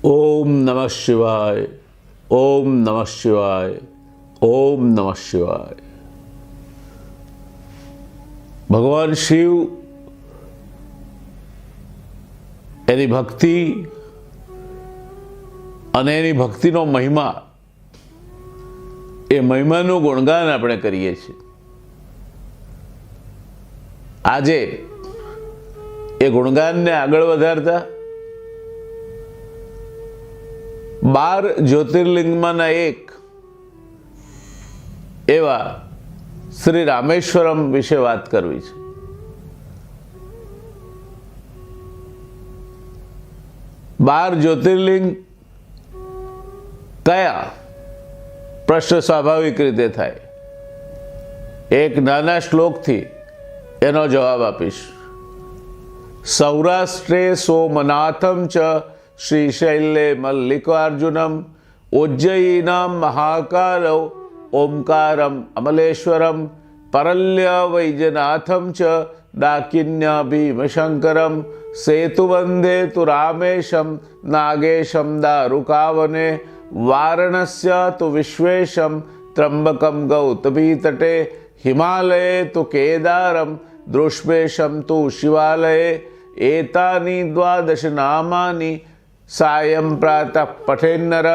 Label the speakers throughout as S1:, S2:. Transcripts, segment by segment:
S1: ઓમ નમઃ શિવાય. ઓમ નમઃ શિવાય. ઓમ નમઃ શિવાય. ભગવાન શિવ, એની ભક્તિ અને એની ભક્તિનો મહિમા, એ મહિમાનું ગુણગાન આપણે કરીએ છીએ. આજે એ ગુણગાનને આગળ વધારતા 12 જ્યોતિર્લિંગમાંના એક એવા શ્રી રામેશ્વરમ વિશે વાત કરવી છે. બાર જ્યોતિર્લિંગ કયા? પ્રશ્ન સ્વાભાવિક રીતે થાય. એક નાના શ્લોકથી એનો જવાબ આપીશ. સૌરાષ્ટ્રે સોમનાથમ ચ શ્રીશૈલે મલ્લિકાર્જુનમ ઉજ્જયીનામ મહાકાલૌ ઓમકારમ અમલેશ્વરમ પરલ્ય વૈજનાથમ ચ ડાકિન્ય ભીમશંકરમ સેતુવંદે તુ રામેશમ નાગેશમ દારુકાવને વારાણસ્ય તુ વિશ્વેશમ ત્રંબકમ ગૌતમી તટે હિમાલયે તુ કેદારમ દૃષ્મેશમ તુ શિવાલયે એતાની દ્વાદશ નામાની સાયં પ્રાતઃ પઠેન્નર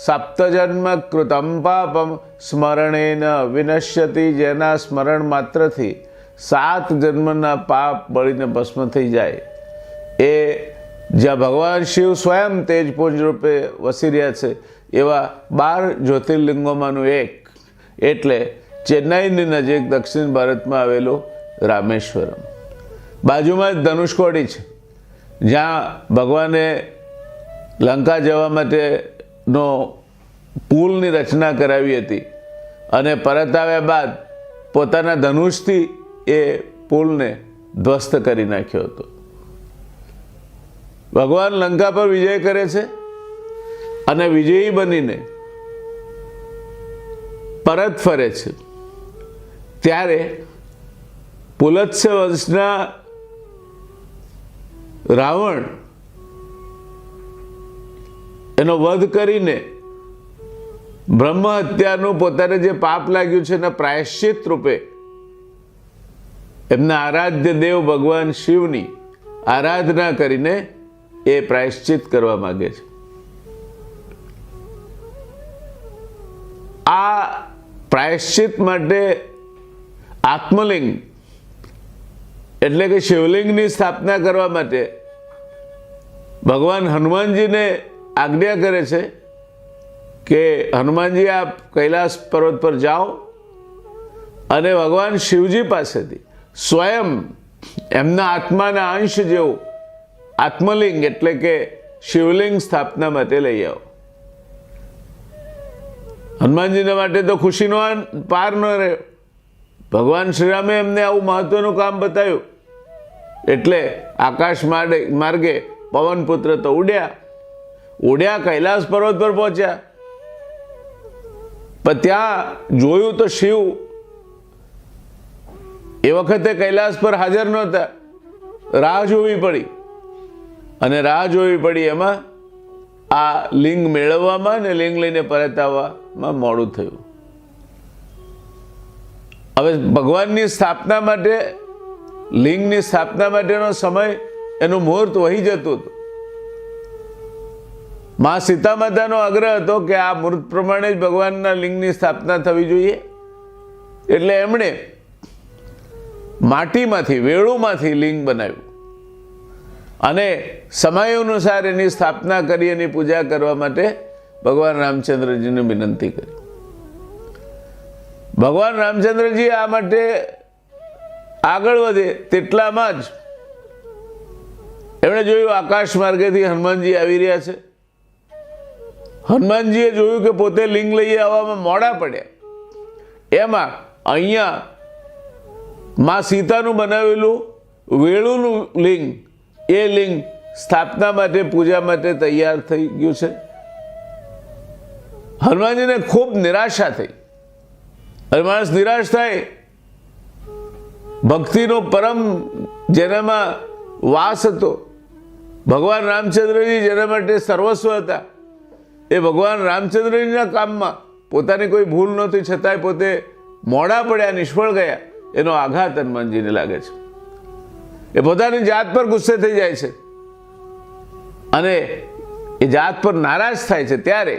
S1: સપ્તજન્મ કૃતમ પાપમ સ્મરણેન વિનશ્યતિ. જેના સ્મરણ માત્રથી 7 જન્મના પાપ બળીને ભસ્મ થઈ જાય. એ જ્યાં ભગવાન શિવ સ્વયં તેજપુંજ રૂપે વસી રહ્યા છે એવા 12 જ્યોતિર્લિંગોમાંનું એક એટલે ચેન્નાઈની નજીક દક્ષિણ ભારતમાં આવેલું રામેશ્વરમ. બાજુમાં જ ધનુષકોડી છે, જ્યાં ભગવાને લંકા જવા માટેનો પુલની રચના કરાવી હતી અને પરત આવ્યા બાદ પોતાના ધનુષથી એ પુલને ધ્વસ્ત કરી નાખ્યો હતો. ભગવાન લંકા પર વિજય કરે છે અને વિજયી બનીને પરત ફરે છે ત્યારે પુલત્સ્ય વંશના રાવણ એનો વધ કરીને બ્રહ્મ હત્યાનું પોતાને જે પાપ લાગ્યું છે એના પ્રાયશ્ચિત રૂપે એમના આરાધ્ય દેવ ભગવાન શિવની આરાધના કરીને એ પ્રાયશ્ચિત કરવા માંગે છે. આ પ્રાયશ્ચિત માટે આત્મલિંગ એટલે કે શિવલિંગની સ્થાપના કરવા માટે ભગવાન હનુમાનજીને આજ્ઞા કરે છે કે હનુમાનજી આપ કૈલાસ પર્વત પર જાઓ અને ભગવાન શિવજી પાસેથી સ્વયં એમના આત્માના અંશ જેવું આત્મલિંગ એટલે કે શિવલિંગ સ્થાપના માટે લઈ આવો. હનુમાનજીના માટે તો ખુશીનો પાર ન રહ્યો. ભગવાન શ્રીરામે એમને આવું મહત્વનું કામ બતાવ્યું એટલે આકાશ માર્ગે પવનપુત્ર તો ઉડ્યા કૈલાસ પર્વત પર પહોંચ્યા. પણ ત્યાં જોયું તો શિવ એ વખતે કૈલાસ પર હાજર નહોતા. રાહ જોવી પડી અને રાહ જોવી પડી એમાં આ લિંગ મેળવવામાં ને લિંગ લઈને પરત આવવામાં મોડું થયું. હવે ભગવાનની સ્થાપના માટે લિંગની સ્થાપના માટેનો સમય એનું મુહૂર્ત વહી જતું હતું. મા સીતા માતાનો આગ્રહ હતો કે આ મુહૂર્ત પ્રમાણે જ ભગવાનના લિંગની સ્થાપના થવી જોઈએ. એટલે એમણે માટીમાંથી વેળુમાંથી લિંગ બનાવ્યું અને સમય અનુસાર એની સ્થાપના કરી એની પૂજા કરવા માટે ભગવાન રામચંદ્રજીને વિનંતી કરી. ભગવાન રામચંદ્રજી આ માટે આગળ વધે તેટલામાં જ એમણે જોયું આકાશ માર્ગેથી હનુમાનજી આવી રહ્યા છે. હનુમાનજીએ જોયું કે પોતે લિંગ લઈ આવવામાં મોડા પડ્યા. એમાં અહીંયા મા સીતાનું બનાવેલું વેળુનું લિંગ, એ લિંગ સ્થાપના માટે પૂજા માટે તૈયાર થઈ ગયું છે. હનુમાનજીને ખૂબ નિરાશા થઈ. અને માણસ નિરાશ થાય, ભક્તિનો પરમ જેનામાં વાસ હતો ભગવાન રામચંદ્રજી જેના માટે સર્વસ્વ હતા, એ ભગવાન રામચંદ્રજીના કામમાં પોતાની કોઈ ભૂલ નહોતી, છતાંય પોતે મોડા પડ્યા, નિષ્ફળ ગયા, એનો આઘાત હનુમાનજીને લાગે છે. એ પોતાની જાત પર ગુસ્સે થઈ જાય છે અને એ જાત પર નારાજ થાય છે. ત્યારે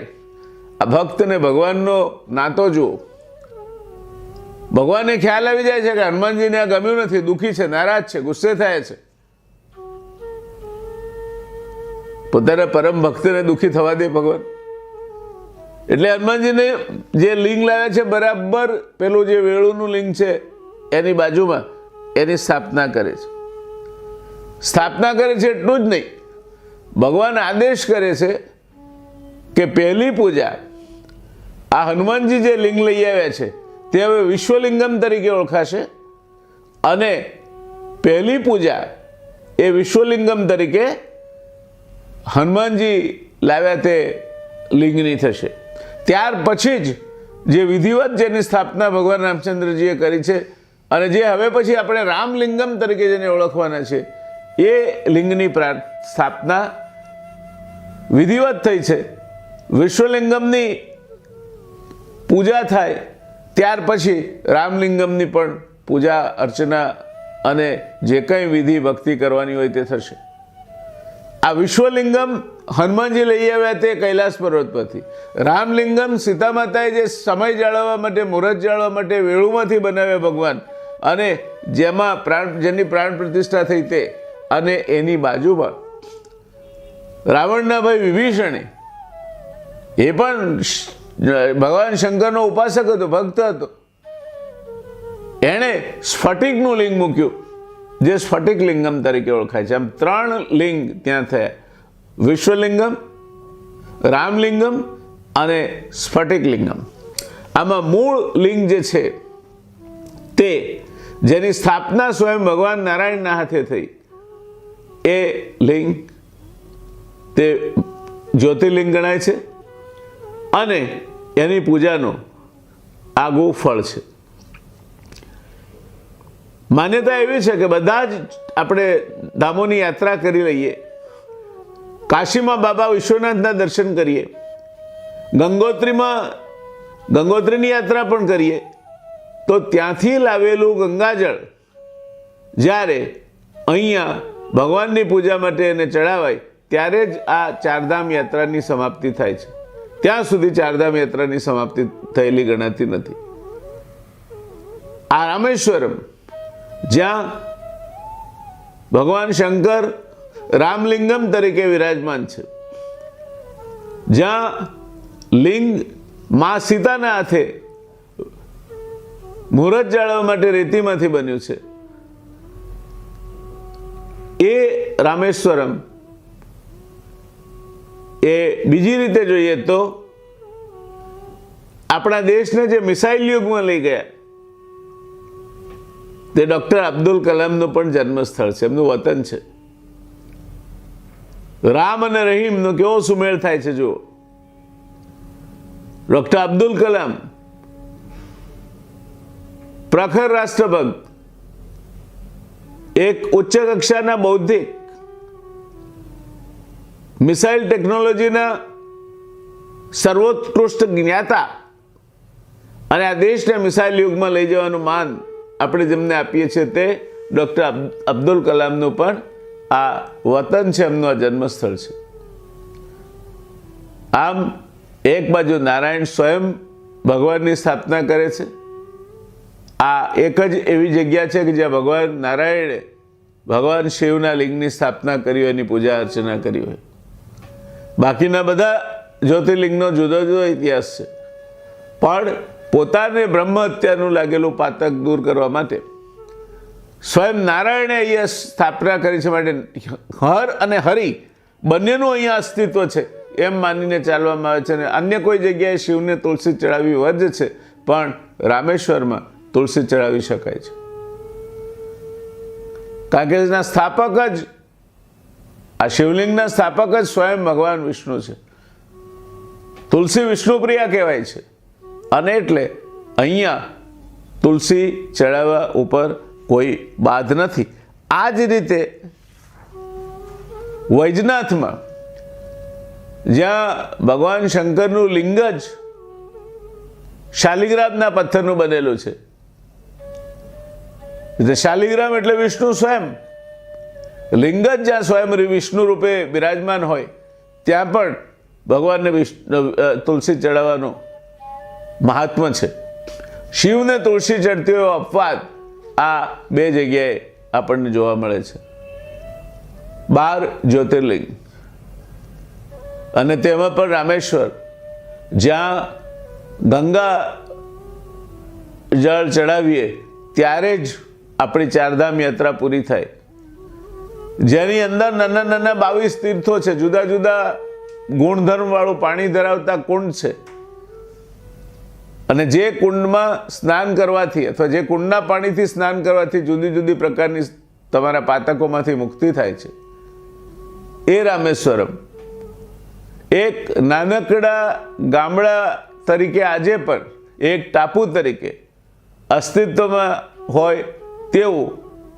S1: આ ભક્તને ભગવાનનો નાતો જુઓ. ભગવાનને ખ્યાલ આવી જાય છે કે હનુમાનજીને આ ગમ્યું નથી, દુઃખી છે, નારાજ છે, ગુસ્સે થાય છે. પોતાના પરમ ભક્તને દુઃખી થવા દે ભગવાન. એટલે હનુમાનજીને જે લિંગ લાવ્યા છે, બરાબર પેલું જે વેળુનું લિંગ છે એની બાજુમાં એની સ્થાપના કરે છે. સ્થાપના કરે છે એટલું જ નહીં, ભગવાન આદેશ કરે છે કે પહેલી પૂજા આ હનુમાનજી જે લિંગ લઈ આવ્યા છે તે હવે વિશ્વલિંગમ તરીકે ઓળખાશે અને પહેલી પૂજા એ વિશ્વલિંગમ તરીકે હનુમાનજી લાવ્યા તે લિંગની થશે. ત્યાર પછી જ જે વિધિવત જેની સ્થાપના ભગવાન રામચંદ્રજીએ કરી છે અને જે હવે પછી આપણે રામલિંગમ તરીકે જેને ઓળખવાના છે એ લિંગની સ્થાપના વિધિવત થઈ છે. વિશ્વલિંગમની પૂજા થાય ત્યાર પછી રામલિંગમની પણ પૂજા અર્ચના અને જે કંઈ વિધિ ભક્તિ કરવાની હોય તે થશે. આ વિશ્વલિંગમ હનુમાનજી લઈ આવ્યા તે કૈલાસ પર્વત પરથી. રામલિંગમ સીતા માતાએ જે સમય જાળવવા માટે, મુહૂર્ત જાળવવા માટે વેળુમાંથી બનાવ્યા ભગવાન, અને જેમાં જેની પ્રાણ પ્રતિષ્ઠા થઈ તે, અને એની બાજુમાં રાવણના ભાઈ વિભીષણે, એ પણ ભગવાન શંકરનો ઉપાસક હતો, ભક્ત હતો. એણે સ્ફટિકનું લિંગ મૂક્યું જે સ્ફટિક લિંગમ તરીકે ઓળખાય છે. આમ 3 લિંગ ત્યાં થયા: વિશ્વલિંગમ, રામલિંગમ અને સ્ફટિક લિંગમ. આમાં મૂળ લિંગ જે છે તે, જેની સ્થાપના સ્વયં ભગવાન નારાયણના હાથે થઈ, એ લિંગ તે જ્યોતિર્લિંગ ગણાય છે અને એની પૂજાનું આગવું ફળ છે. માન્યતા એવી છે કે બધા જ આપણે ધામોની યાત્રા કરી લઈએ, કાશીમાં બાબા વિશ્વનાથના દર્શન કરીએ, ગંગોત્રીની યાત્રા પણ કરીએ, તો ત્યાંથી લાવેલું ગંગાજળ જ્યારે અહીંયા ભગવાનની પૂજા માટે એને ચડાવાય ત્યારે જ આ ચારધામ યાત્રાની સમાપ્તિ થાય છે. ત્યાં સુધી ચારધામ યાત્રાની સમાપ્તિ થયેલી ગણાતી નથી. આ રામેશ્વરમ, જ્યાં ભગવાન શંકર રામલિંગમ તરીકે વિરાજમાન છે, જ્યાં લિંગ મા સીતાના હાથે મુહૂર્ત જાળવવા માટે રેતીમાંથી બન્યું છે, એ રામેશ્વરમ એ બીજી રીતે જોઈએ તો આપણા દેશને જે મિસાઇલ યુગમાં લઈ ગયા તે ડૉક્ટર અબ્દુલ કલામનું પણ જન્મસ્થળ છે, એમનું વતન છે. રામ અને રહીમનો કેવો સુમેળ થાય છે જુઓ. ડૉક્ટર અબ્દુલ કલામ પ્રખર રાષ્ટ્રભક્ત, એક ઉચ્ચ કક્ષાના બૌદ્ધિક, મિસાઇલ ટેકનોલોજીના સર્વોત્કૃષ્ટ જ્ઞાતા, અને આ દેશને મિસાઇલ યુગમાં લઈ જવાનું માન આપણે જેમને આપીએ છીએ તે ડૉક્ટર અબ્દુલ કલામનું પણ આ વતન છે, એમનું આ જન્મસ્થળ છે. આમ એક બાજુ નારાયણ સ્વયં ભગવાનની સ્થાપના કરે છે. આ એક જ એવી જગ્યા છે કે જ્યાં ભગવાન નારાયણે ભગવાન શિવના લિંગની સ્થાપના કરી હોય, એની પૂજા અર્ચના કરી હોય. બાકીના બધા જ્યોતિર્લિંગનો જુદો જુદો ઇતિહાસ છે, પણ પોતાને બ્રહ્મ હત્યાનું લાગેલું પાતક દૂર કરવા માટે સ્વયં નારાયણે અહીંયા સ્થાપના કરી છે. માટે હર અને હરિ બંનેનું અહીંયા અસ્તિત્વ છે એમ માનીને ચાલવામાં આવે છે. અને અન્ય કોઈ જગ્યાએ શિવને તુલસી ચડાવવી વર્જ છે, પણ રામેશ્વરમાં તુલસી ચડાવી શકાય છે. કારણ કે એના સ્થાપક જ, આ શિવલિંગના સ્થાપક જ સ્વયં ભગવાન વિષ્ણુ છે. તુલસી વિષ્ણુપ્રિયા કહેવાય છે, અને એટલે અહીંયા તુલસી ચડાવવા ઉપર કોઈ બાધ નથી. આ જ રીતે વૈજનાથમાં જ્યાં ભગવાન શંકરનું લિંગ જ શાલિગ્રામના પથ્થરનું બનેલું છે. શાલિગ્રામ એટલે વિષ્ણુ સ્વયં. લિંગ જ જ્યાં સ્વયં વિષ્ણુ રૂપે બિરાજમાન હોય ત્યાં પણ ભગવાનને તુલસી ચડાવવાનું મહાત્મ્ય છે. શિવને તુલસી ચડતી હોય અપવાદ આ બે જગ્યાએ આપણને જોવા મળે છે. 12 જ્યોતિર્લિંગ અને તેમાં પણ રામેશ્વર, જ્યાં ગંગા જળ ચડાવીએ ત્યારે જ આપણી ચારધામ યાત્રા પૂરી થાય. જેની અંદર નાના નાના 22 તીર્થો છે, જુદા જુદા ગુણધર્મ વાળું પાણી ધરાવતા કુંડ છે. અને જે કુંડમાં સ્નાન કરવાથી અથવા જે કુંડના પાણીથી સ્નાન કરવાથી જુદી જુદી પ્રકારની તમારા પાતકોમાંથી મુક્તિ થાય છે એ રામેશ્વરમ એક નાનકડા ગામડા તરીકે આજે પણ એક ટાપુ તરીકે અસ્તિત્વમાં હોય તેવું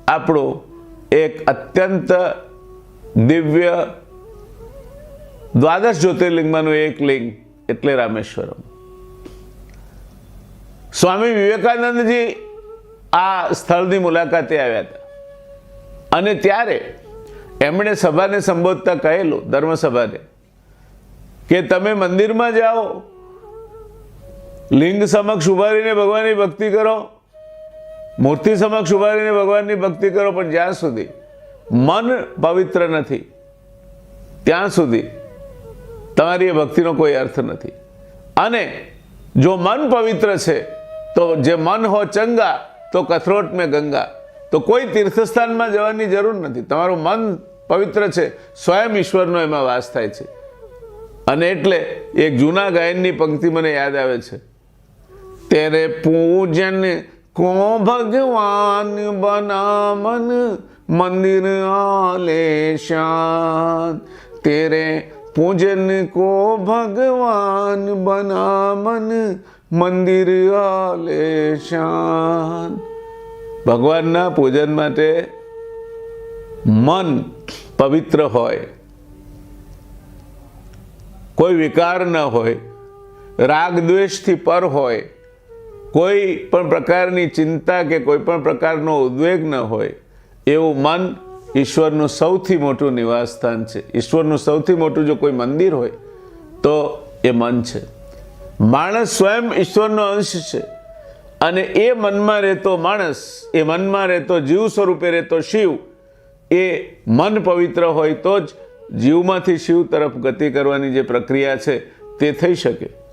S1: આપણું એક અત્યંત દિવ્ય 12 જ્યોતિર્લિંગમાંનું એક લિંગ એટલે રામેશ્વરમ. સ્વામી વિવેકાનંદજી આ સ્થળની મુલાકાતે આવ્યા હતા અને ત્યારે એમણે સભાને સંબોધતા કહેલું, ધર્મસભાને, કે તમે મંદિરમાં જાઓ, લિંગ સમક્ષ ઉભા રહીને ભગવાનની ભક્તિ કરો, મૂર્તિ સમક્ષ ઉભા રહીને ભગવાનની ભક્તિ કરો, પણ જ્યાં સુધી મન પવિત્ર નથી ત્યાં સુધી તમારી એ ભક્તિનો કોઈ અર્થ નથી. અને જો મન પવિત્ર છે તો જે મન હો ચંગા તો કથરોટ મેં ગંગા, તો કોઈ તીર્થસ્થાનમાં જવાની જરૂર નથી. તમારું મન પવિત્ર છે, સ્વયં ઈશ્વરનો એમાં વાસ થાય છે. અને એટલે એક જૂના ગાયનની પંક્તિ મને યાદ આવે છે, તેરે પૂજન को भगवान बना मन मंदिर आलेशान, तेरे पूजन को भगवान बना मन મંદિર આલેશાન. ભગવાનના પૂજન માટે મન પવિત્ર હોય, કોઈ વિકાર ન હોય, રાગ દ્વેષથી પર હોય, કોઈ પણ પ્રકારની ચિંતા કે કોઈ પણ પ્રકારનો ઉદ્વેગ ન હોય, એવું મન ઈશ્વરનું સૌથી મોટું નિવાસ સ્થાન છે. ઈશ્વરનું સૌથી મોટું જો કોઈ મંદિર હોય તો એ મન છે. માણસ સ્વયં ઈશ્વરનો અંશ છે અને એ મનમાં રહેતો માણસ, એ મનમાં રહેતો જીવ સ્વરૂપે રહેતો શિવ, એ મન પવિત્ર હોય તો જ જીવમાંથી શિવ તરફ ગતિ કરવાની જે પ્રક્રિયા છે તે થઈ શકે.